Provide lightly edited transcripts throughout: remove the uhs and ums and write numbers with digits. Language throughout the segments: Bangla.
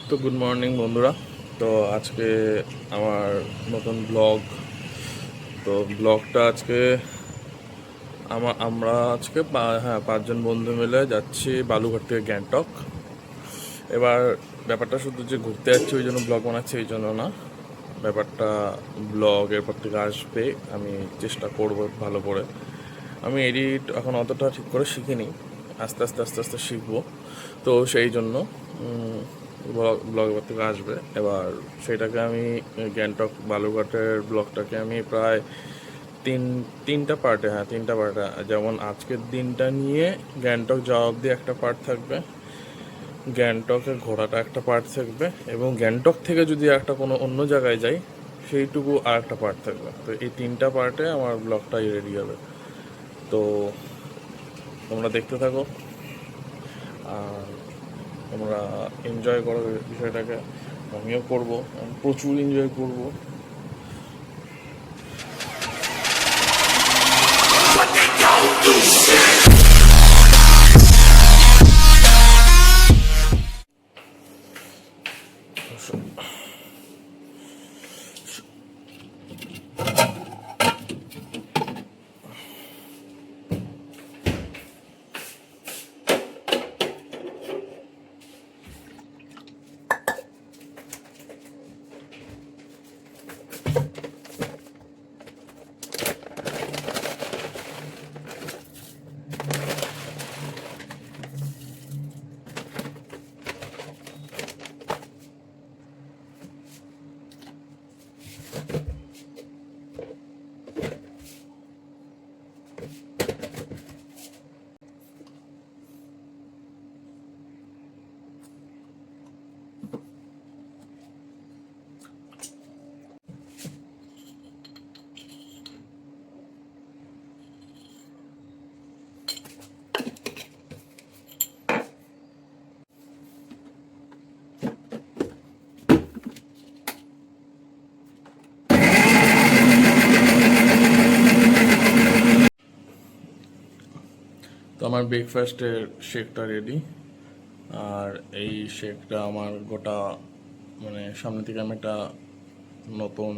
তো গুড মর্নিং বন্ধুরা। তো আজকে আমার নতুন ব্লগ। তো ব্লগটা আজকে আমরা আজকে পাঁচজন বন্ধু মিলে যাচ্ছি বালুঘাট থেকে গ্যাংটক। এবার ব্যাপারটা শুধু যে ঘুরতে যাচ্ছি ওই জন্য ব্লগ বানাচ্ছি এই জন্য না, ব্যাপারটা ব্লগ এরপর থেকে আসবে। আমি চেষ্টা করব ভালো করে। আমি এডিট এখন অতটা ঠিক করে শিখিনি, আস্তে আস্তে আস্তে আস্তে শিখবো। তো সেই জন্য ব্লগ এবার থেকে আসবে। এবার সেটাকে আমি গ্যাংটক বালুঘাটের ব্লগটাকে আমি প্রায় তিনটা পার্টে, তিনটা পার্টে, যেমন আজকের দিনটা নিয়ে গ্যাংটক যাওয়া অবধি একটা পার্ট থাকবে, গ্যাংটকে ঘোরাটা একটা পার্ট থাকবে, এবং গ্যাংটক থেকে যদি একটা কোনো অন্য জায়গায় যাই সেইটুকু আর একটা পার্ট থাকবে। তো এই তিনটা পার্টে আমার ব্লগটাই রেডি হবে। তো তোমরা দেখতে থাকো আর তোমরা এনজয় করো বিষয়টাকে। আমিও করবো, আমি প্রচুর এনজয় করবো। তো আমার ব্রেকফাস্টের শেকটা রেডি। আর এই শেকটা আমার গোটা সামনে থেকে আমি একটা নতুন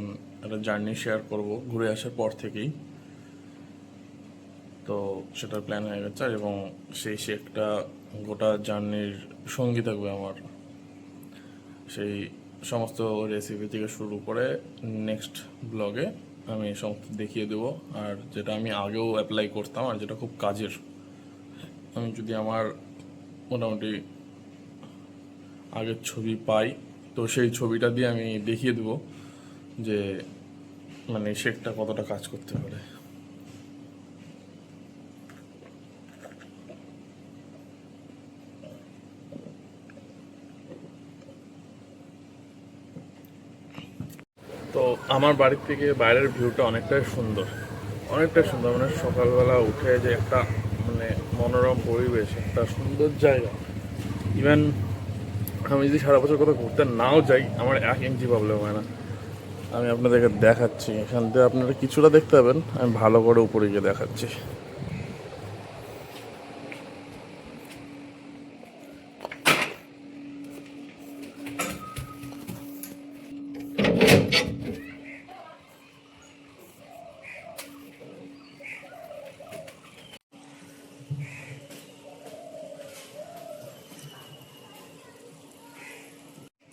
একটা জার্নি শেয়ার করব ঘুরে আসার পর থেকেই। তো সেটার প্ল্যান হয়ে গেছে, এবং সেই শেকটা গোটা জার্নির সঙ্গী থাকবে আমার। সেই সমস্ত রেসিপি থেকে শুরু করে নেক্সট ব্লগে আমি সমস্ত দেখিয়ে দেবো। আর যেটা আমি আগেও অ্যাপ্লাই করতাম আর যেটা খুব কাজের, আমি যদি আমার মোটামুটি আগের ছবি পাই তো সেই ছবিটা দিয়ে আমি দেখিয়ে দেবো যে শেকটা কতটা কাজ করতে পারে। তো আমার বাড়ির থেকে বাইরের ভিউটা অনেকটাই সুন্দর, অনেকটাই সুন্দর। সকালবেলা উঠে যে একটা মনোরম পরিবেশ, একটা সুন্দর জায়গা। ইভেন আমি যদি সারা বছর কোথাও ঘুরতে নাও যাই আমার 1 ইঞ্চি প্রবলেম হয় না। আমি আপনাদেরকে দেখাচ্ছি, এখান থেকে আপনারা কিছুটা দেখতে পাবেন, আমি ভালো করে উপরে গিয়ে দেখাচ্ছি।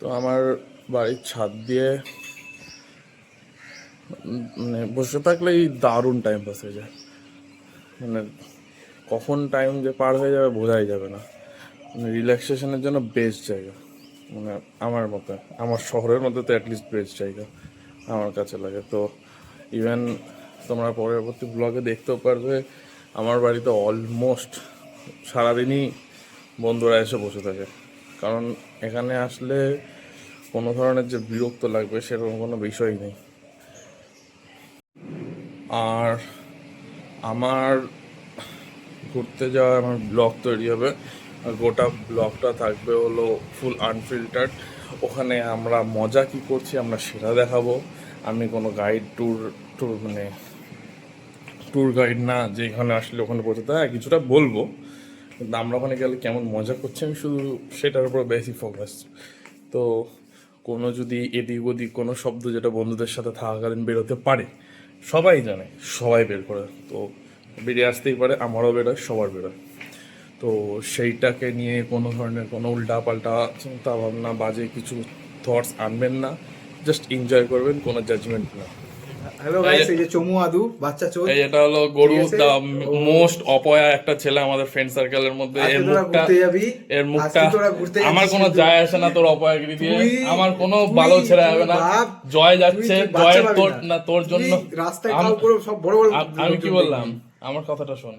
তো আমার বাড়ির ছাদ দিয়ে বসে থাকলেই দারুণ টাইম পাস হয়ে যায়। মানে কখন টাইম যে পার হয়ে যাবে বোঝাই যাবে না। রিল্যাক্সেশনের জন্য বেস্ট জায়গা, আমার মতে, আমার শহরের মধ্যে তো অ্যাটলিস্ট বেস্ট জায়গা আমার কাছে লাগে। তো ইভেন তোমরা পরবর্তী ব্লগে দেখতেও পারবে আমার বাড়িতে অলমোস্ট সারাদিনই বন্ধুরা এসে বসে থাকে, কারণ এখানে আসলে কোনো ধরনের যে বিরক্ত লাগবে সেরকম কোনো বিষয়ই নেই। আর আমার ঘুরতে যাওয়া আমার ব্লগ তৈরি হবে, আর গোটা ব্লগটা থাকবে হলো ফুল আনফিল্টার্ড। ওখানে আমরা মজা কী করছি আমরা সেটা দেখাবো। আমি কোনো guide tour tour tour guide না যে এখানে আসলে ওখানে পৌঁছাতে হয়, কিছুটা বলবো, কিন্তু আমরা ওখানে গেলে কেমন মজা করছি আমি শুধু সেটার উপর বেশি ফোকাস। তো তো কোনো যদি এদিক ওদিক কোনো শব্দ যেটা বন্ধুদের সাথে থাকাকালীন বেরোতে পারে, সবাই জানে, সবাই বের করে, তো বেরিয়ে আসতেই পারে, আমারও বেরোয়, সবার বেরোয়। তো সেইটাকে নিয়ে কোনো ধরনের কোনো উল্টা পাল্টা চিন্তা ভাবনা, বাজে কিছু থটস আনবেন না, জাস্ট এনজয় করবেন, কোনো জাজমেন্ট না। হ্যালো গাইস, এই যে চমু আদু বাচ্চা চোদ, এই এটা হলো গরু, দা মোস্ট অপয়া একটা ছেলে আমাদের ফ্রেন্ড সার্কেলের মধ্যে। এর মুখটা আমার কোনো যায় আসে না তোর অপয়াগিরি দিয়ে, আমার কোনো ভালো ছেড়ে যাবে না। জয় যাচ্ছে, জয়ের তোর না, তোর জন্য আমি কি বললাম, আমার কথাটা শোন,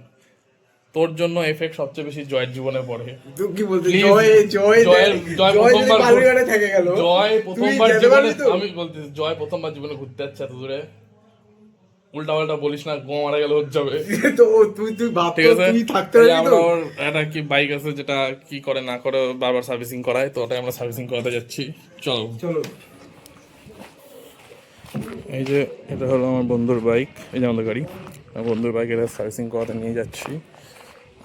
তোর জন্য এফেক্ট সবচেয়ে বেশি জয়ের জীবনে পড়ে। আমি বলতেছি জয় প্রথমবার জীবনে ঘুরতে যাচ্ছে এত দূরে, উল্টা পাল্টা বলিস না, গো মারা গেলে হচ্ছে যাবে। একটা কি বাইক আছে যেটা কি করে না করে বারবার সার্ভিসিং করায়, তো ওটাই আমরা সার্ভিসিং করাতে যাচ্ছি। চলো চলো। এই যে এটা হলো আমার বন্ধুর বাইক, এই যে আমাদের গাড়ি, আমার বন্ধুর বাইক, এটা সার্ভিসিং করাতে নিয়ে যাচ্ছি।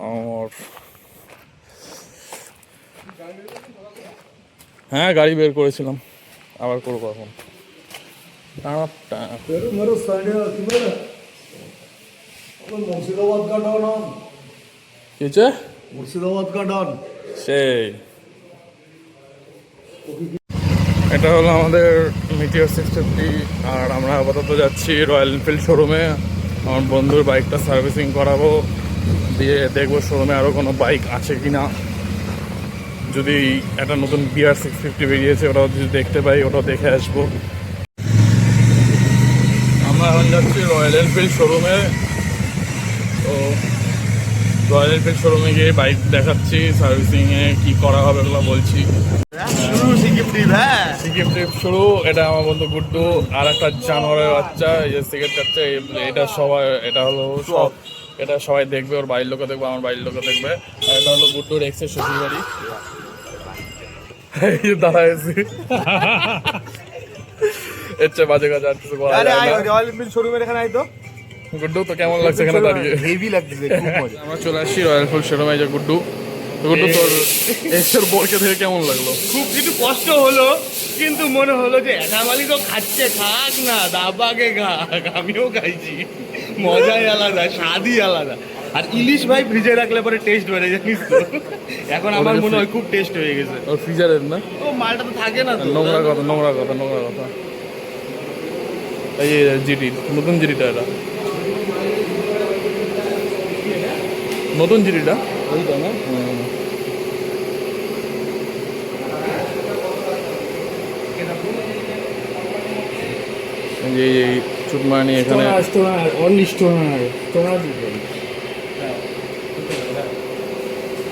আর হ্যাঁ, গাড়ি বের করেছিলাম, আবার করবো এখন। সেই এটা হলো আমাদের মিটিওর 650, আর আমরা আপাতত যাচ্ছি রয়্যাল এনফিল্ড শোরুমে। আমার বন্ধুর বাইকটা সার্ভিসিং করাবো, দিয়ে দেখবো শোরুমে আরও কোনো বাইক আছে কি না। যদি একটা নতুন BR 650 বেরিয়েছে, ওটাও যদি দেখতে পাই, ওটাও দেখে আসবো। আমরা এখন যাচ্ছি রয়্যাল এনফিল্ড শোরুমে। তো রয়্যাল এনফিল্ড শোরুমে গিয়ে বাইক দেখাচ্ছি, সার্ভিসিংয়ে কি করা হবে ওগুলো বলছি। সিকিম ট্রিপ শুরু। এটা আমার বন্ধু গুড্ডু, আর একটা জানোয়ারের বাচ্চা, এই যে সিগারেট খাচ্ছে, এটা সবাই, এটা হলো সব, এটা সবাই দেখবে, ওর বাড়ির লোকও দেখবে, আমার বাড়ির লোকও দেখবে। আর এটা হলো গুড্ডুর এক্সের শ্বশুর বাড়ি, দাঁড়াইছি। এর চেয়ে বাজে কাজ আর কিছু বলা যায় না। গুড্ডু, তো কেমন লাগছে এখানে দাঁড়িয়ে? হেভি লাগছে, আমরা চলে আসছি রয়্যাল এনফিল্ড শোরুমে। যে গুড্ডু, গুড্ডু তোর এক্সের বোরকে থেকে কেমন লাগলো? খুব কিছু কষ্ট হলো, কিন্তু মনে হলো যে এনামালি তো খাচ্ছে, খাক না, দাবাকে খাক, আমিও খাইছি, মজাই আলাদা, স্বাদই আলাদা। আর ইলিশ ভাই ফ্রিজে রাখলে পরে টেস্ট বেড়ে জানিস তো, এখন আমার মনে হয় খুব টেস্ট হয়ে গেছে। ওর ফ্রিজারের না, ও মালটা তো থাকে না তো। নোংরা কথা, নোংরা কথা, নোংরা কথা। এই জিটি, নতুন জিটিটা, এটা নতুন জিটিটা ওইটা না। এই চুটমানি এখানে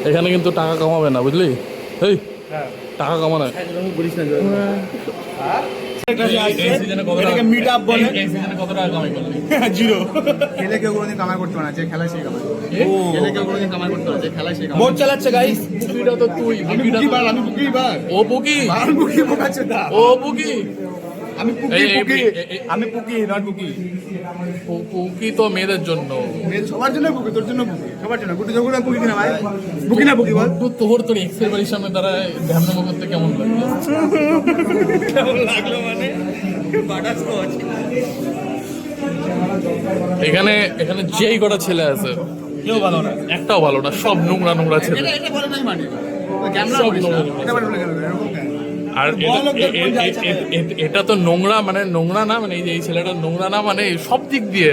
এখানে কিন্তু টাকা কামাবে না, বুঝলি? এই টাকা কামানো বলিস না। আমি পুকি নট পুকি। পুকি তো মেয়েদের জন্য, সবার জন্য পুকি, তোর জন্য পুকি, সবার জন্য পুকি। যখন পুকি কিনা ভাই, পুকি না পুকি বল। তোর এক্সের বাড়ির সামনে দাঁড়ায় ধ্যান করতে কেমন লাগলো? কেমন লাগলো মানে বাটারস্কচ। এখানে এখানে যেই কটা ছেলে আছে, কেউ ভালো না, একটাও ভালো না, সব নোংরা নোংরা ছেলে। এটা ভালো নাই মানে আর এটা তো নোংরা, মানে নোংরা না, মানে এই ছেলেটা নোংরা না, মানে সব দিক দিয়ে।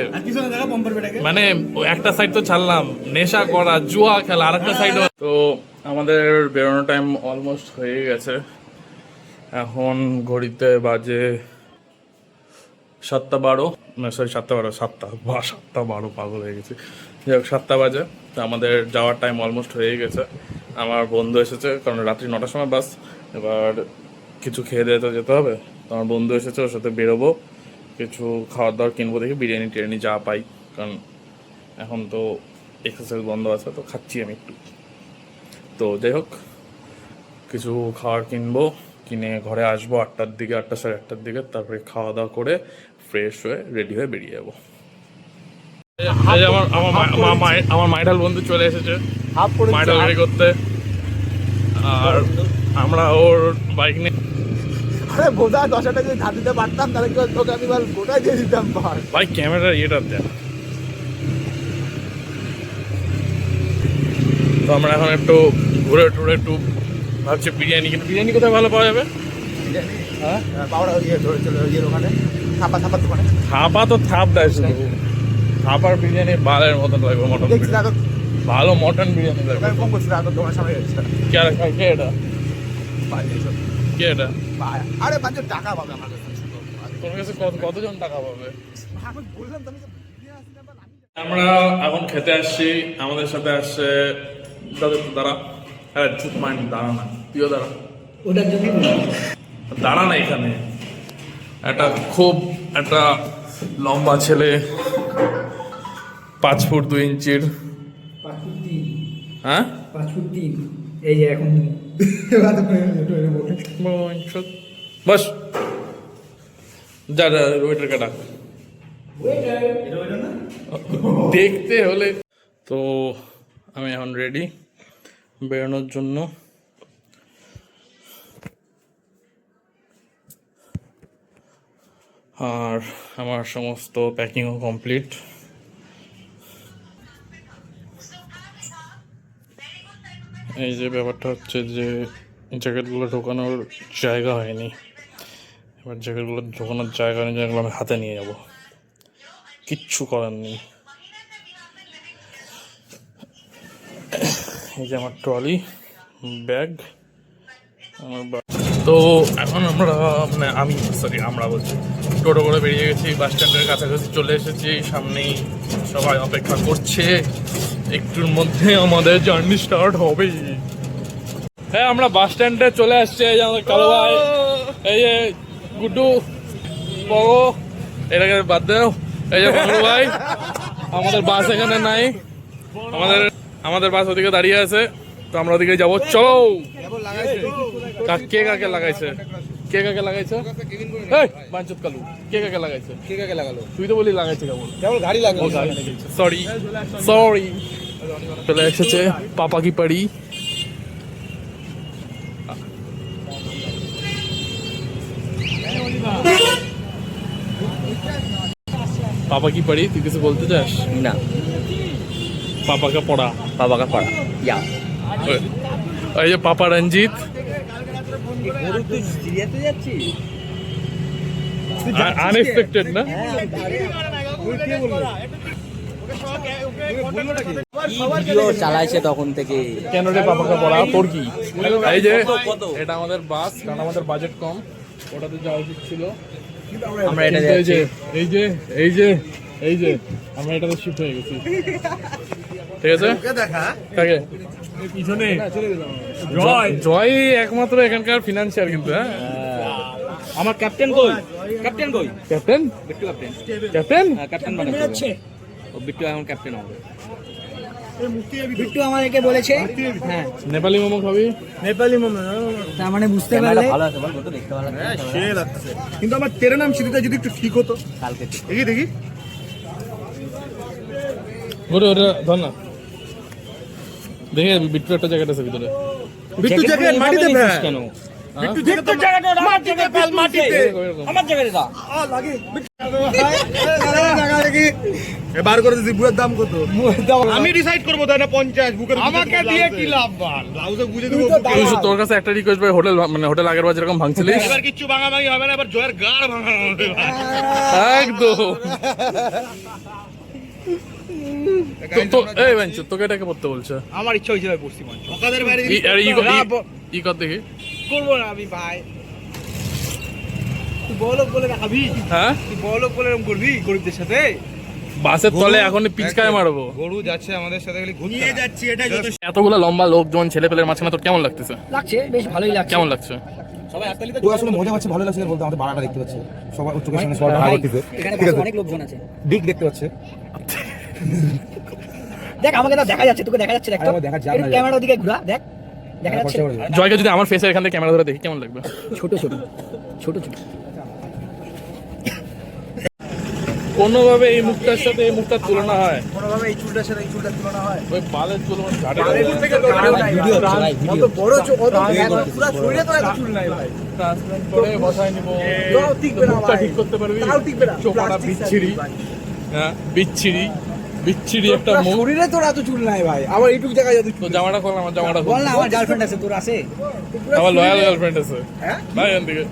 মানে একটা সাইড তো ছাড়লাম, নেশা করা, জুয়া খেলা, আর একটা সাইড। তো আমাদের বেরোনোর টাইম অলমোস্ট হয়ে গেছে। এখন ঘড়িতে বাজে 7:12, না সরি 7:12, 7:12 পাগল হয়ে গেছে। যাই হোক 7টা বাজে। তো আমাদের যাওয়ার টাইম অলমোস্ট হয়ে গেছে। আমার বন্ধু এসেছে, কারণ রাত্রি 9টার সময় বাস, এবার কিছু খেয়ে দিয়ে তো যেতে হবে। তো আমার বন্ধু এসেছে, ওর সাথে বেরোবো, কিছু খাওয়ার দাওয়ার কিনবো, দেখি বিরিয়ানি টিরিয়ানি যা পাই, কারণ এখন তো এক্সারসাইজ বন্ধ আছে, তো খাচ্ছি আমি একটু। তো যাই হোক, কিছু খাওয়ার কিনবো, কিনে ঘরে আসবো 8টার দিকে, 8টা সাড়ে 8টার দিকে। তারপরে খাওয়া দাওয়া করে ফ্রেশ হয়ে রেডি হয়ে বেরিয়ে যাবো। আমার মাইডাল বন্ধু চলে এসেছে মাইডাল গাড়ি করতে, আর আমরা ওর বাইক নিয়ে আরে বোঝা 10 টাকা যদি ধার দিতে পারতাম তাহলে কি তোকে আমি বল গোটাই দিয়ে দিতাম ভাই। ভাই ক্যামেরার এটা দেন। তো আমরা এখন একটু ঘুরে টুরে একটু ভাবছি বিরিয়ানি, কিন্তু বিরিয়ানি কোথায় ভালো পাওয়া যাবে? হ্যাঁ পাওড়া ইয়ে ধরে চলে ইয়ের ওখানে থাপা দোকানে। থাপা তো থাপ দেয় শুধু, থাপার বিরিয়ানি বালের মতন লাগবে। মটন দেখছি দাদা ভালো মটন বিরিয়ানি লাগবে। ওখানে ফোন করছি দাদা তোমার সামনে যাচ্ছে কে এটা? ভাই এইসব কে এটা? ভাই আরে 5 টাকা পাবে আমার কাছে। তোর কাছে কতজন টাকা পাবে? আমি বললাম তুমি তো বিরিয়ানি আসলে আমি আমরা এখন খেতে আসছি, আমাদের সাথে আসছে দাঁড়া, হ্যাঁ চুপ মাইন্ড, দাঁড়া না, তুইও দাঁড়া, ওটার জন্য দাঁড়া না। এখানে একটা লম্বা ছেলে, 5 ফুট 2 ইঞ্চির। 5 ফুট 3 হ্যাঁ 5 ফুট 3 এই যে এখন বস, যা যা ওয়েটার কাটা দেখতে হলে। তো আমি এখন রেডি বেরোনোর জন্য। আর আমার সমস্ত প্যাকিংও কমপ্লিট। এই যে ব্যাপারটা হচ্ছে যে জ্যাকেটগুলো ঢোকানোর জায়গা হয়নি, এবার জ্যাকেটগুলো ঢোকানোর জায়গা হয়নি, যেগুলো আমি হাতে নিয়ে যাব, কিচ্ছু করার নেই। এই যে আমার ট্রলি ব্যাগ, আমার তো এখন আমরা বলছি টোটো করে বেরিয়ে গেছি, বাস স্ট্যান্ডের কাছাকাছি চলে এসেছি, সামনেই সবাই অপেক্ষা করছে, একটুর মধ্যে আমাদের জার্নি স্টার্ট হবে। হ্যাঁ আমরা বাস স্ট্যান্ডে চলে আসছি। এই যে আমাদের কালো ভাই, এই যে গুড্ডু, বড়, এটাকে বাদ দাও, এই যে বড় ভাই। আমাদের বাস এখানে নাই, আমাদের বাস ওদিকে দাঁড়িয়ে আছে, তো আমরা ওদিকে যাবো। চলো। কে কাকে লাগাইছে? কে কাকে লাগাইছে? এই বাঞ্চুত কালু, কে কাকে লাগাইছে? কে কাকে লাগালো? তুই তো বলি লাগাইছে কেবল গাড়ি লাগলো। সরি চলে এসেছে পাপা কি পাড়ি। পাপা কি পাড়ি, তুই কিছু বলতে চাস? না, পাপা কা পড়া, পাপা का पड़ा या এই যে পাপা রঞ্জিত, আনএক্সপেক্টেড না? ভিডিও চালাইছে তখন থেকে। কেন রে পাপা কা পড়া, তোর কি? এই যে এটা আমাদের বাস, কারণ আমাদের বাজেট কম, ওটাতে যাওয়া উচিত ছিল, আমরা এটা কিন্তু যাচ্ছি। এই যে আমরা এটাতে শিফট হয়ে গেছি। ঠিক আছে, কাকে? পিছনে জয় একমাত্র এখানকার ফিনান্সিয়াল, কিন্তু হ্যাঁ আমার ক্যাপ্টেন কই? ক্যাপ্টেন কই? Captain, Bittu captain. Captain captain মানে ও বিট্টু এখন ক্যাপ্টেন হবে। বিট্টু আমাদেরকে বলেছে হ্যাঁ নেপালি মোমো খাবি? নেপালি মোমো, তার মানে বুঝতে ক্যামেরাটা পারলে ভালো আছে বল, কত দেখতে ভালো লাগছে। সে লাগছে। কিন্তু আমার তেরে নাম সিটিটা যদি একটু ঠিক হতো। কালকে দেখি ওরে ওরে ধর না, দেখে বিট্টু একটা জ্যাকেট আছে ভিতরে। বিট্টু জ্যাকেট মাটিতে ফেল কেন? বিট্টু জ্যাকেট মাটিতে ফেল, মাটিতে আমার জায়গায় দা আ লাগে লাগা দেখি এবার করে দিছি। বুয়ের দাম কত? আমি ডিসাইড করব তাই না 50 বুকের আমাকে দিয়ে কি লাভ বাল ব্লাউজে বুঝে দেব। তোর কাছে একটা রিকোয়েস্ট ভাই, হোটেল আগের বার যেরকম ভাঙছিলিস এবার কিচ্ছু ভাঙাভাঙি হবে না, এবার জয়ের গাড় ভাঙানো হবে ভাই। একদম। এই বাঞ্চু, তোকে এটাকে পড়তে বলছে? আমার ইচ্ছা হয়েছিল পশ্চিম অঞ্চল ওকাদের বাইরে ই কর দেখি। করবো না আমি ভাই। তুই বড়লোক বলে দেখাবি? হ্যাঁ তুই বড়লোক বলে এরকম করবি গরিবদের সাথে? বাসের তলে এখনই পিচকায় মারবো। গরু যাচ্ছে আমাদের সাথে খালি ঘুরতে নিয়ে যাচ্ছি, এটা যত এতগুলো লম্বা লোকজন ছেলে পেলের মাঝখানে তোর কেমন লাগতেছে? লাগছে, বেশ ভালোই লাগছে। কেমন লাগছে? ও আসলে মজা পাচ্ছে, ভালো লাগছে বলতে। আমাদের বাড়াটা দেখতে পাচ্ছে সবাই, চোখের সামনে সবাই ভালো করতেছে। এখানে অনেক লোকজন আছে। দিক দেখতে পাচ্ছে। দেখ আমাকে তো দেখা যাচ্ছে, তোকে দেখা যাচ্ছে, দেখ তো। আমার দেখা যায় না। ক্যামেরার দিকে ঘোরা, দেখ দেখা যাচ্ছে। জয়কে যদি আমার ফেসে এখান থেকে ক্যামেরা ধরে দেখি কেমন লাগবে? ছোট ছোট ছোট ছোট। কোনোভাবে এই মুখটার সাথে এই মুখটার তুলনা হয়? কোনোভাবে এই চুলটার সাথে এই চুলটার তুলনা হয়? ওই বালের চুল আমার ঘাটে অত বড় চুল, অত পুরো শরীরে তো এত চুল নাই ভাই। ট্রান্সপ্লান্ট করে বসায় নিব। তাও টিকবে না মুখটা ভাই। ঠিক করতে পারবি? তাও টিকবে না। চোপাটা Plastic বিচ্ছিরি। surgery ভাই। হ্যাঁ বিচ্ছিরি বিচ্ছিরি একটা পুরো মুখ। শরীরে তোর এত চুল নাই ভাই, আবার এইটুকু জায়গায় এত তো জামাটা খোল, আমার জামাটা খোল। বল না, আমার গার্লফ্রেন্ড আছে, তোর আছে? আমার লয়াল গার্লফ্রেন্ড আছে হ্যাঁ? ভাই এখান থেকে।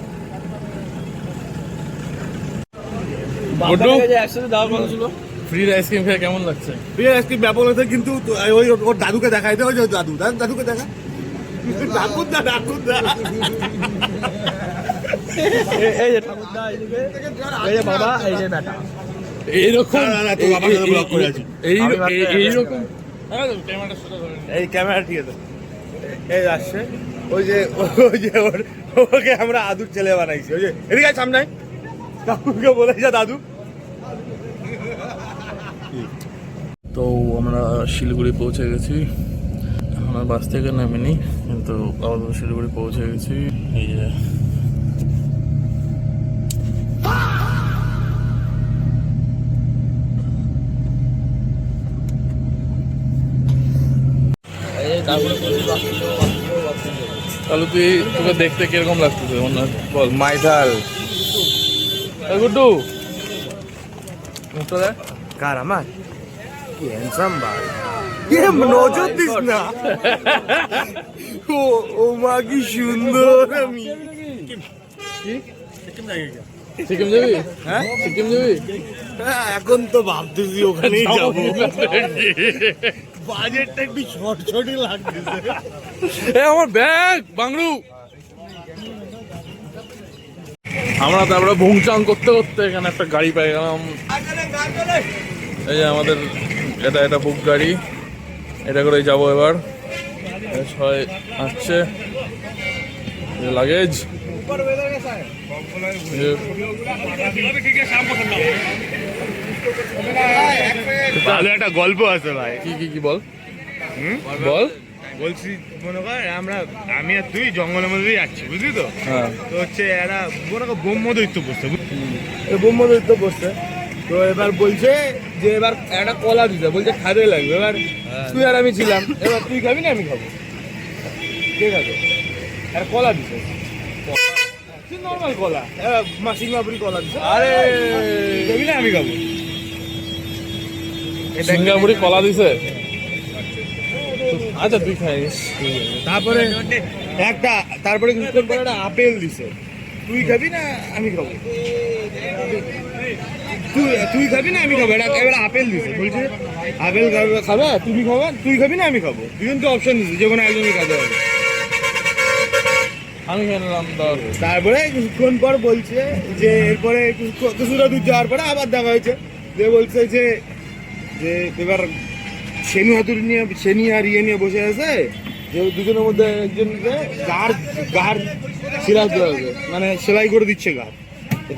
গুড্ডু একসাথে দাওয়া করা ছিল। ফ্রি আইসক্রিম খেয়ে কেমন লাগছে? বিয়ে আজকে ব্যাপক হয়েছে, কিন্তু ওই ওর দাদুকে দেখাই দে, ওই যে দাদুকে দেখা। ডাকুর দা এই যে ঠাকুরদা, এইদিকে এই যে বাবা, এই যে বেটা। এইরকম না, তোর বাবার সাথে ব্লগ করে আছি। এইরকম ক্যামেরাটা সোজা ধরে নে। এই ক্যামেরা ঠিক আছে, এই আসছে ওই যে ওকে আমরা আদুর ছেলে বানাইছি। ওই যে এদিকে আয় সামনে আয়। দাদুকে বলেছে দাদু। তো আমরা শিলিগুড়ি পৌঁছে গেছি। এখন আর বাস থেকে নামিনি, কিন্তু আপাতত শিলিগুড়ি পৌঁছে গেছি। এই যে তাহলে তোকে দেখতে কিরকম লাগতেছে বল? মাইথাল এই গুড্ডু মুখটা দেখ। কার আমার কি হ্যান্ডসাম ভাই, নজর দিস না। ও মা কি সুন্দর। আমি সিকিম যাবি? হ্যাঁ সিকিম যাবি? এখন তো ভাবতেছি ওখানেই যাবো। বাজেটটা একটু শর্টই লাগতেছে। এ আমার ব্যাগ বাংলু। আমরা তারপরে ভুংচাং করতে করতে এখানে একটা গাড়ি পেয়ে গেলাম। এই যে আমাদের এটা বুক গাড়ি, এটা করে যাবো এবার। সবাই আসছে, লাগেজ তাহলে একটা গল্প আছে ভাই। কি বল বল। বলছি মনে কর আমি আর তুই জঙ্গলের মধ্যে যাচ্ছি, বুঝলি তো? হ্যাঁ তো হচ্ছে এরা মনে কর ব্রহ্মদৈত্য বসছে, ব্রহ্মদৈত্য বসছে। তো এবার বলছে যে এবার একটা কলা দিতে, বলছে খাবে লাগবে। এবার তুই আর আমি ছিলাম, এবার তুই খাবি না আমি খাবো, ঠিক আছে? আর কলা দিছে, নর্মাল কলা, সিঙ্গাপুরি কলা দিছে। আরে খাবি না আমি খাবো। সিঙ্গাপুরি কলা দিছে। আচ্ছা তুই খাইস। তারপরে কিছুক্ষণ পরে একটা আপেল দিছে, তুই খাবি না আমি খাবো, তুই খাবি না আমি খাবো। এবার আপেল দিছে, বলছে আপেল খাবে, তুমি খাবে, তুই খাবি না আমি খাবো। দুজনকে অপশন দিছে, যে কোনো একজনই খাতে হবে। আমি খেয়ে নিলাম ধর। তারপরে কিছুক্ষণ পর বলছে যে এরপরে কিছুটা দূর যাওয়ার পরে আবার দেখা হয়েছে, যে বলছে যে এবার সেনি আর ইয়ে নিয়ে বসে আছে, যে দুজনের মধ্যে একজনকে গাড় সেলাই দেওয়া হবে, মানে সেলাই করে দিচ্ছে গাড়।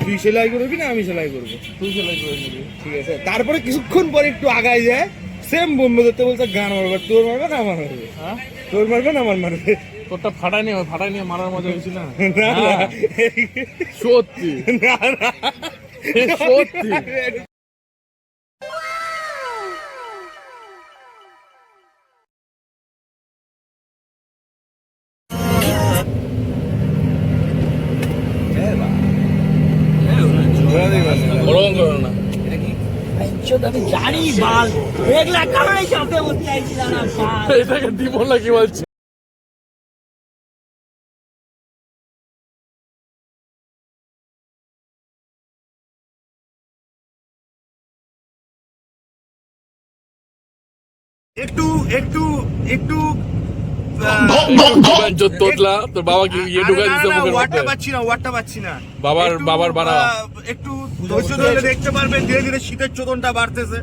তুই সেলাই করবি না আমি সেলাই করবো? তুই সেলাই করে নিবি। ঠিক আছে। তারপরে কিছুক্ষণ পরে একটু আগায় যায়, সেম বোম্বে ধরতে বলছে গান মারবে, তোর মারবে না আমার মারবে? হ্যাঁ তোর মারবে না আমার মারবে? তোরটা ফাটাই নিয়ে মারার মজা হয়েছিল না? না, না। সত্যি না, না। সত্যি। ওরকম করো না। আমি জানি বাল, এগুলা কারণে চাপে বসতে চাইছিলাম না বাল। এটাকে দিব না কি বলছে? একটু একটু একটু তোতলা তোর বাবা কি ইয়ে ঢুকাই দিচ্ছে মুখের ওয়াটটা মধ্যে? পাচ্ছি না। বাবার বানা। একটু ধৈর্য ধরে দেখতে পারবেন, ধীরে ধীরে শীতের চোদনটা বাড়তেছে।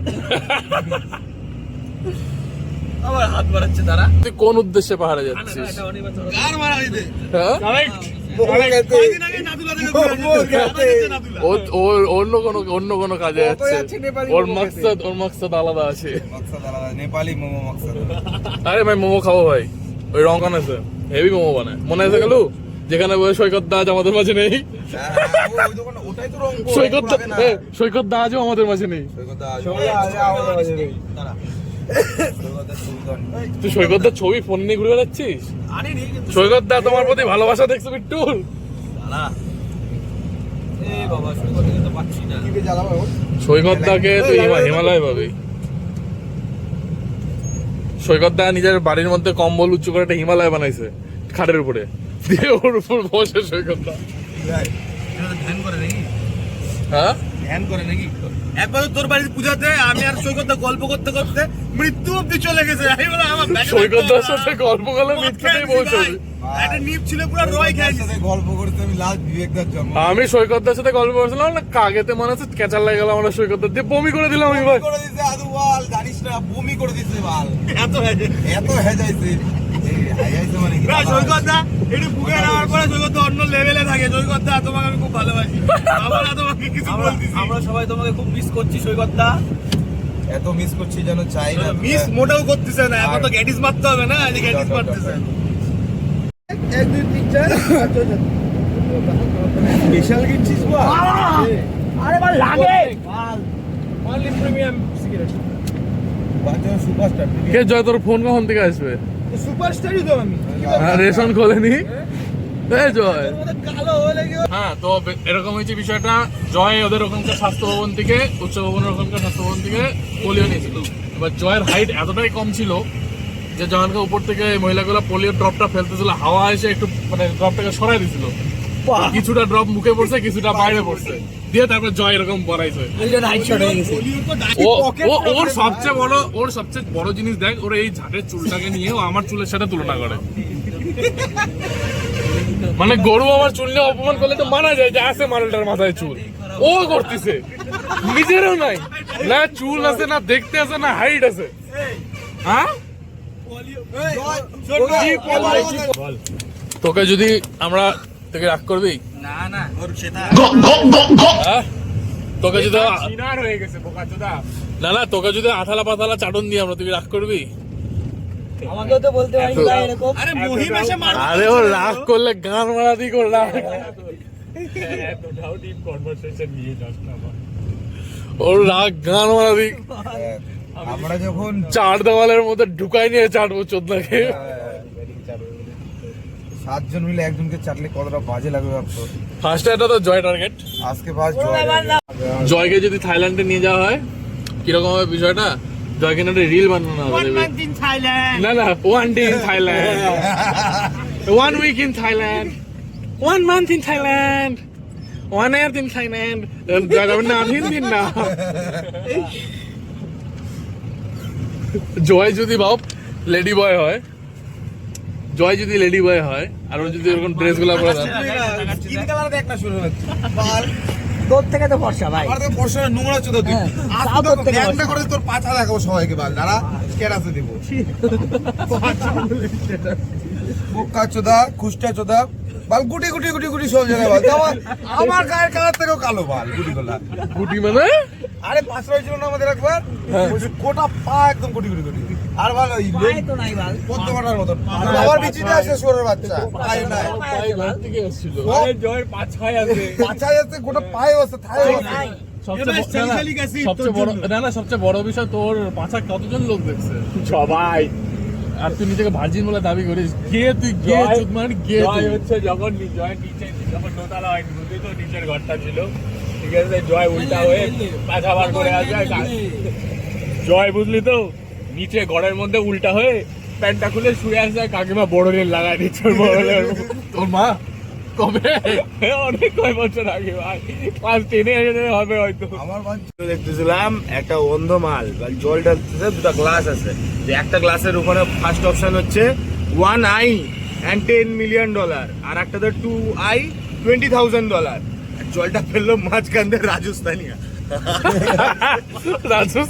আবার হাত বাড়াচ্ছে তারা। তুই কোন উদ্দেশ্যে পাহাড়ে যাচ্ছিস? কার মারা হইছে? হ্যাঁ? কয়দিন আগে নাদুলা থেকে ঘুরে আসছে। অন্য কোনো কাজে যাচ্ছে। ওর মাকসাদ আলাদা আছে। নেপালি মোমো মাকসাদ। আরে ভাই মোমো খাবো ভাই, ওই রঙান আছে, হেভি মোমো বানায়। মনে আছে গেলু যেখানে বসে সৈকত দা আজ আমাদের মাঝে নেই। সৈকত দা আজও আমাদের মাঝে নেই। তুই সৈকত দার ছবি ফোন নিয়ে ঘুরে বেড়াচ্ছিস? সৈকত দা তোমার প্রতি ভালোবাসা দেখছো বিট্টুল? সৈকত দাকে তুই হিমালয় পাবি। সৈকত দা নিজের বাড়ির মধ্যে কম্বল উঁচু করে একটা হিমালয় বানাইছে খাটের উপরে, দিয়ে ওর উপর বসে সৈকত দা। ধ্যান করে নাকি? হ্যাঁ ধ্যান করে নাকি? একবার তোর বাড়ির পূজাতে আমি আর সৈকত দা গল্প করতে করতে মৃত্যু অব্দি চলে গেছে। আমি বলে আমার সৈকত দার সাথে গল্প করলে মৃত্যুতেই পৌঁছবে। একটা নিপ ছিল পুরো রয় খেয়েছে। গল্প করতে আমি লাস্ট বিবেকদার জন্ম আমি সৈকত দার সাথে গল্প করছিলাম না, কাগেতে মনে হচ্ছে কেঁচার লাগে গেল আমরা সৈকত দার দিয়ে বমি করে দিলাম। আমি ভাই করে দিতে আদু বল জানিস না বমি করে দিতে বল এত হয়েছে এত হেজাইছে হেজাইছে মানে কি সৈকত দা একটু বুকে নেওয়ার পরে সৈকত দা অন্য লেভেলে থাকে। সৈকত দা তোমাকে আমি খুব ভালোবাসি। আমরা তোমাকে কিছু বলতেছি, আমরা সবাই তোমাকে খুব মিস করছি সৈকত দা। এত মিস করছি যেন চাই না মিস মোটেও করতেছে না। এখন তো গ্যাটিস মারতে হবে না, যে গ্যাটিস মারতেছে। 1 2 3 4 স্পেশাল গিয়েছিস বল আরে বাল লাগে অনলি প্রিমিয়াম সিগারেট বাচ্চা সুপারস্টার কে জয়, তোর ফোন কখন থেকে আসবে? সুপারস্টারই তো আমি রেশন খোলেনি জয়। কালো হয়ে গেল হ্যাঁ, তো এরকম হয়েছে বিষয়টা। জয় ওদের ওখানকার স্বাস্থ্য ভবন থেকে, উচ্চ ভবনের ওখানকার স্বাস্থ্য ভবন থেকে পোলিও নিয়েছিল। এবার জয়ের হাইট এতটাই কম ছিল যে জয়নকে উপর থেকে মহিলাগুলো পোলিও ড্রপটা ফেলতেছিল, হাওয়া এসে একটু মানে ড্রপটাকে সরাই দিছিল। কিছুটা ড্রপ মুখে পড়ছে, কিছুটা বাইরে পড়ছে, দিয়ে তারপর জয় এরকম বড়াইছে। ওর সবচেয়ে বড় জিনিস দেখ, ওর এই ঝাঁটের চুলটাকে নিয়ে ও আমার চুলের সাথে তুলনা করে। মানে গরু আমার চুল নিয়ে অপমান করলে তো মানা যায় যে আছে মালটার মাথায় চুল, ও করতেছে নিজেরও নাই, না চুল আছে, না দেখতে আছে, না হাইট আছে। হ্যাঁ, তোকে যদি আমরা তোকে রাগ করবি না না ওর সেটা হ্যাঁ? তোকে যদি হয়ে গেছে না না, তোকে যদি আথালা পাথালা চাটন দিয়ে আমরা, তুই রাগ করবি? আমাকেও তো বলতে পারি না এরকম। আরে মহিম এসে মার। আরে ও রাগ করলে গান মারা দি কর রাগ, ওর রাগ গান মারা দি। আমরা যখন চার দেওয়ালের মধ্যে ঢুকাই নিয়ে চাটবো চোদ্দাকে। 7 জন মিলে একজনকে চাটলে কতটা বাজে লাগবে ভাবতো। ফার্স্টে এটা তো জয় টার্গেট। আজকে বাস জয়কে যদি থাইল্যান্ডে নিয়ে যাওয়া হয় কিরকম হবে বিষয়টা? জয়কে না একটা রিল বানানো হবে। না না, 1 day in Thailand, 1 week in Thailand, 1 month in Thailand, 1 year in Thailand. না 3 দিন না। জয় যদি বাপ লেডি বয় হয়, জয় যদি লেডি বয় হয় আর ও যদি এরকম ড্রেস গুলা পরে থাকে, স্কিন কালার দেখ না শুরু হচ্ছে বাল তোর থেকে তো ফর্সা ভাই। আর তো পড়াশোনা নোংরা চোদা তুই হ্যাঁ, আজ তাও তো তোর থেকে একটা করে তোর পাছা দেখাবো সবাইকে বাল দাঁড়া স্ট্যাটাসে দেব বোকা চোদা খুশটা চোদা বাল গুটি গুটি গুটি গুটি সব জায়গায় বাল আমার গায়ের কালার থেকেও কালো বাল গুটি গোলা গুটি মানে আরে পাঁচ রয়েছিল না আমাদের একবার গোটা পা একদম গুটি গুটি গুটি আর ভালো পায়ে তো নাই বাল। পদ্ম কাটার মতন আবার বিচিতে আসে সোরের বাচ্চা পায়ে নাই থেকে এসেছিল। পাছায় আছে গোটা পায়ে আছে থায়ে আছে সবচেয়ে বড় বিষয়, তোর পাছা কতজন লোক দেখছে? সবাই। আর তুই নিজেকে ভার্জিন বলে দাবি করিস? গে তুই গে মানে গে হচ্ছে যখন জয় নিচে যখন দোতলা হয় তো নিচের ঘরটা ছিল, ঠিক আছে, জয় উল্টা হয়ে পাছা বার করে আসবে। জয় বুঝলি তো নিচে ঘরের মধ্যে উল্টা হয়ে প্যান্টটা খুলে শুয়ে আসে, কাকিমা বড় রেল লাগায় দিচ্ছে। তোর মা কবে? অনেক কয় বছর আগে ভাই, ক্লাস 10 এ হবে হয়তো। আমার দেখতেছিলাম একটা অন্ধ মাল জল ঢালতেছে, দুটো গ্লাস আছে, যে একটা গ্লাসের উপরে ফার্স্ট অপশন হচ্ছে 1 eye and $10 million, আর একটাতে 2 eye $20,000। জলটা ফেললো মাঝখান দিয়ে রাজস্থানিয়া। রাজুস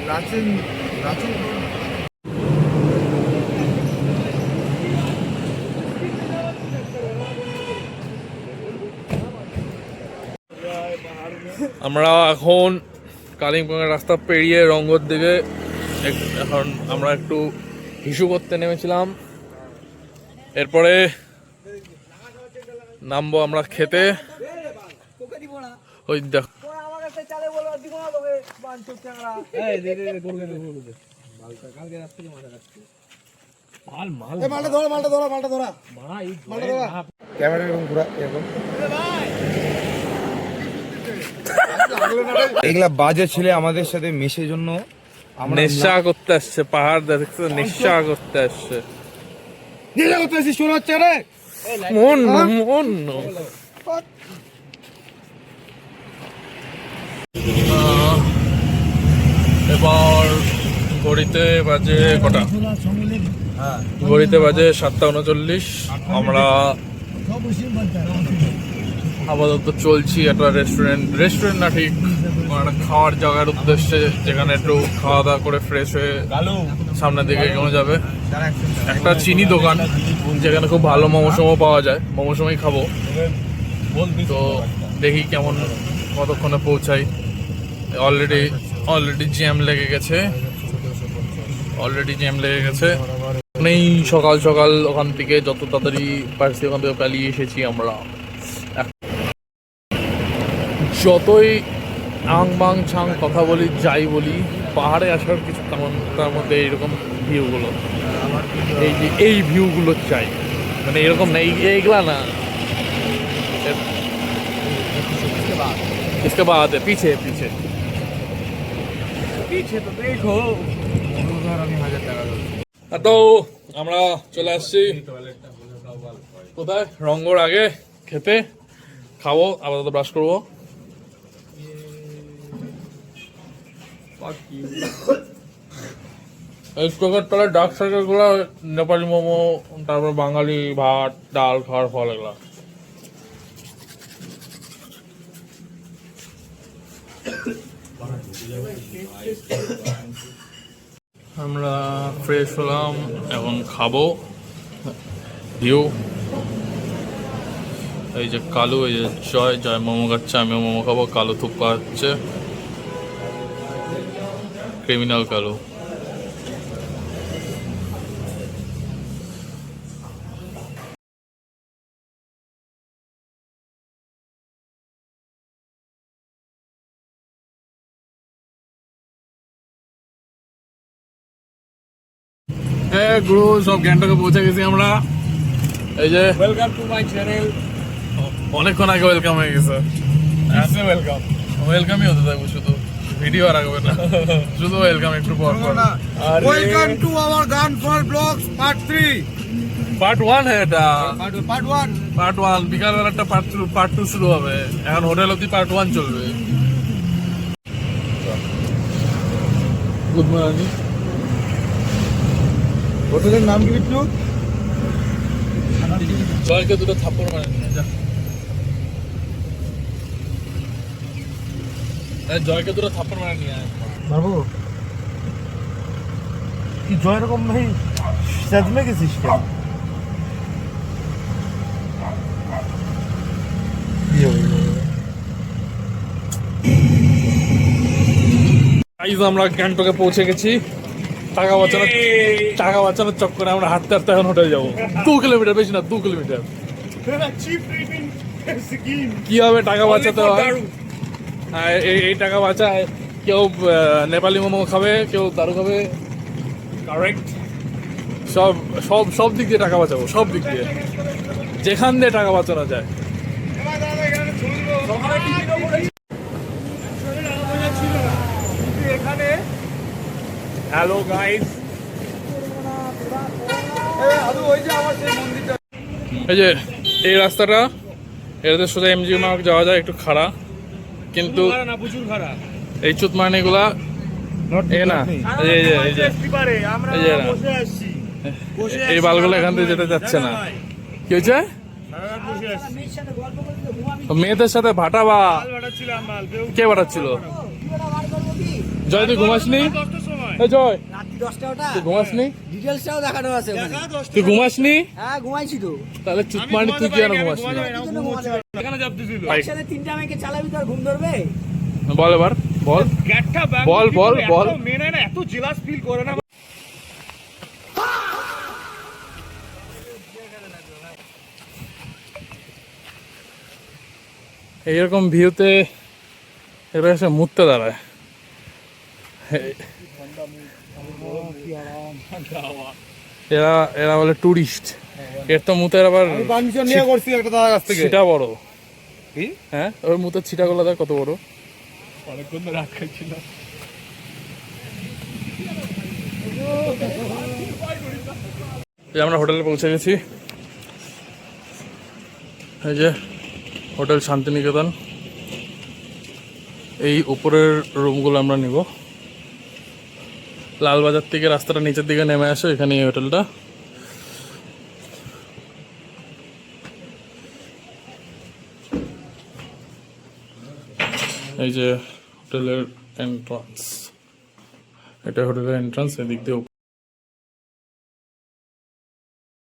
নাচেন নাচেন আমরা এখন কালিম্পংয়ের রাস্তা পেরিয়ে রঙ্গর দিকে এখন আমরা একটু হিসু করতে নেমেছিলাম। এরপরে নামবো আমরা খেতে। ওই দেখ এগুলা বাজে ছেলে আমাদের সাথে মিশে জন্য নেশা করতে আসছে, পাহাড় দেখতে নেশা করতে আসছে। শোনা হচ্ছে রে মন এবার ঘড়িতে বাজে কটা? ঘড়িতে বাজে 7:39। আমরা আপাতত চলছি একটা রেস্টুরেন্ট না ঠিক একটা খাওয়ার জায়গার উদ্দেশ্যে, যেখানে একটু খাওয়া দাওয়া করে ফ্রেশ হয়ে সামনের দিকে এগোনো যাবে। একটা চিনি দোকান যেখানে খুব ভালো মোমো পাওয়া যায়, মোমোই খাবো। তো দেখি কেমন কতক্ষণে পৌঁছাই। অলরেডি জ্যাম লেগে গেছে। নেই সকাল সকাল ওখান থেকে যত তাড়াতাড়ি পারছি ওখান থেকে পালিয়ে এসেছি আমরা। যতই আং বাং ছাং কথা বলি, যাই বলি, পাহাড়ে আসার কিছু তেমন তার মধ্যে এইরকম ভিউগুলো, এই ভিউগুলো চাই। মানে এরকম না, এইগুলা না, इसके बाद पीछे तो देखो। তো আমরা চলে আসছি কোথায়? রঙ্গর আগে খেতে। খাবো, আপাতত ব্রাশ করবো। এই চোখের তলায় ডার্ক সার্কেল গুলো নেপালি মোমো, তারপর বাঙালি ভাত ডাল খাওয়ার ফল এগুলা। আমরা ফ্রেশ হলাম, এখন খাবো। ভিউ এই যে কালু, এই যে জয় মোমো খাচ্ছে, আমিও মোমো খাবো। কালু থুপ্পা হচ্ছে, ক্রিমিনাল কালু। গুরু সব গ্যাংটকে পৌঁছে গেছি আমরা। এই যে ওয়েলকাম টু মাই চ্যানেল। অনেকক্ষণ আগে ওয়েলকাম হয়ে গেছে। ওয়েলকামই হতে থাকবো, শুধু ভিডিও আর আগবে না, শুধু ওয়েলকাম একটু পর পর। ওয়েলকাম টু আওয়ার গানফল ব্লগস পার্ট 3। পার্ট 1 হ্যাঁ, এটা পার্ট 1। বিকালবেলা একটা পার্ট 2 শুরু হবে। এখন হোটেল অব্দি পার্ট 1 চলবে। Good morning. হোটেলের নাম কি বিট্টু? জয়কে দুটো থাপ্পড় মারে নিয়ে যা। জয়কে দুটো থাপ্পড় মারে নিয়ে আয়। মারবো কি? জয় এরকম ভাই সাজমে গেছিস কেন? আমরা গ্যাংটকে পৌঁছে গেছি। টাকা বাঁচানোর চক্করে আমরা হাঁটতে হাঁটতে এখন হোটেল যাবো। 2 কিলোমিটার, বেশি না, 2 কিলোমিটার। কি হবে টাকা বাঁচাতে হয়। এই টাকা বাঁচায়, কেউ নেপালি মোমো খাবে, কেউ দারু খাবে। কারেক্ট। সব দিক দিয়ে টাকা বাঁচাবো, সব দিক দিয়ে, যেখান দিয়ে টাকা বাঁচানো যায়। এখানে হ্যালো গাইস, ওই যে আমার সেই মন্দিরটা, এই যে এই রাস্তাটা, এটাতে সোজা এমজি মার্ক যাওয়া যায়, একটু খাড়া, কিন্তু প্রচুর খারাপ। এই চুতমানিগুলা এ না, এই বালগুলো এখান থেকে যেতে যাচ্ছে না। কি হয়েছে? মেয়েদের সাথে ভাটাবা? কে ভাটাচ্ছিল? জয় তুই ঘুমাসনি? জয় তুই ঘুমাসনি? ডিটেলসটাও দেখানো আছে ওখানে। তুই ঘুমাসনি? হ্যাঁ ঘুমাইছি তো। তাহলে চুতমানি তুই কেন ঘুমাসনি? একসাথে 3টা মেয়েকে চালাবি তো আর ঘুম ধরবে? বল এবার, বল। গ্যাট একটা বল, বল, বল। মেনে না এত জেলাস ফিল করে না। এইরকম ভিউতে এরা এসে মুততে দাঁড়ায়। এরা এরা বলে টুরিস্ট। এর তো মুতের আবার পারমিশন নিয়ে করছি একটা দাদার কাছ থেকে। ছিটা বড়। কি? হ্যাঁ, ওর মুতের ছিটাগুলো দেখ কত বড়। অনেকক্ষণ ধরে আটকাই ছিল। এই আমরা হোটেলে পৌঁছে গেছি। এই যে হোটেল শান্তিনিকেতন। এই উপরের রুমগুলো আমরা নিব। লালবাজার থেকে রাস্তাটা নিচের দিকে নেমে আসে, এখানে এই হোটেলটা। এই যে হোটেলের এন্ট্রান্স, এটা হোটেলের এন্ট্রান্স, এদিক দিয়ে